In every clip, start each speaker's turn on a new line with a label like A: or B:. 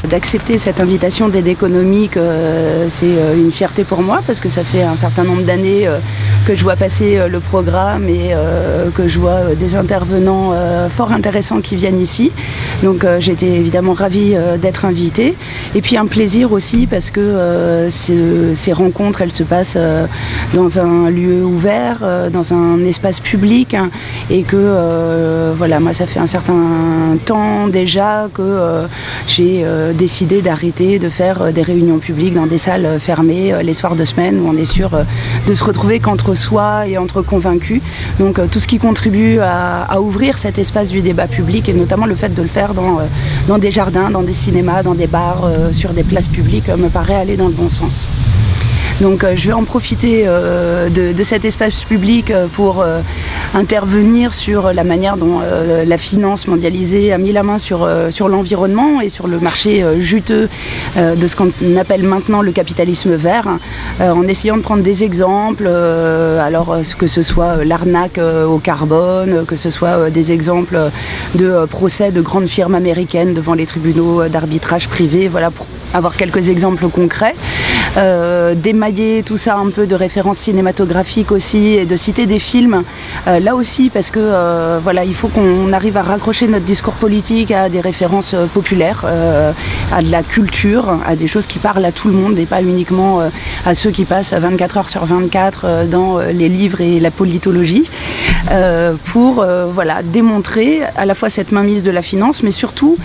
A: d'accepter cette invitation d'Aide économique, c'est une fierté pour moi parce que ça fait un certain nombre d'années que je vois passer le programme et que je vois des intervenants fort intéressants qui viennent ici. Donc j'étais évidemment ravie d'être invitée. Et puis un plaisir aussi parce que ces rencontres, elles se passent dans un lieu ouvert, dans un espace public, hein, et que voilà, moi ça fait un certain temps déjà que j'ai décidé d'arrêter de faire des réunions publiques dans des salles fermées les soirs de semaine où on est sûr de se retrouver qu'entre soi et entre convaincus. Donc tout ce qui contribue à ouvrir cet espace du débat public et notamment le fait de le faire dans des jardins, dans des cinémas, dans des bars, sur des places publiques me paraît aller dans le bon sens. Donc je vais en profiter de cet espace public pour intervenir sur la manière dont la finance mondialisée a mis la main sur l'environnement et sur le marché juteux de ce qu'on appelle maintenant le capitalisme vert, en essayant de prendre des exemples, alors que ce soit l'arnaque au carbone, que ce soit des exemples de procès de grandes firmes américaines devant les tribunaux d'arbitrage privés, voilà, pour avoir quelques exemples concrets, d'émailler tout ça un peu de références cinématographiques aussi et de citer des films là aussi parce que voilà, il faut qu'on arrive à raccrocher notre discours politique à des références populaires, à de la culture, à des choses qui parlent à tout le monde et pas uniquement à ceux qui passent 24 heures sur 24 dans les livres et la politologie, pour voilà, démontrer à la fois cette mainmise de la finance mais surtout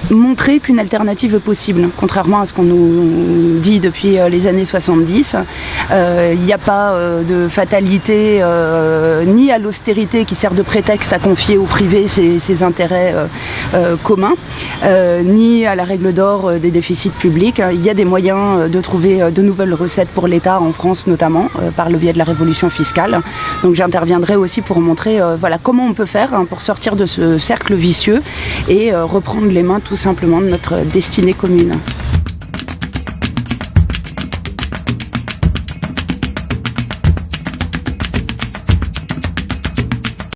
A: montrer qu'une alternative est possible, contrairement à ce qu'on nous dit depuis les années 70. Il n'y a pas de fatalité ni à l'austérité qui sert de prétexte à confier au privé ses intérêts communs, ni à la règle d'or des déficits publics. Il y a des moyens de trouver de nouvelles recettes pour l'État, en France notamment, par le biais de la révolution fiscale. Donc j'interviendrai aussi pour montrer voilà, comment on peut faire pour sortir de ce cercle vicieux et reprendre les mains tout simplement de notre destinée commune.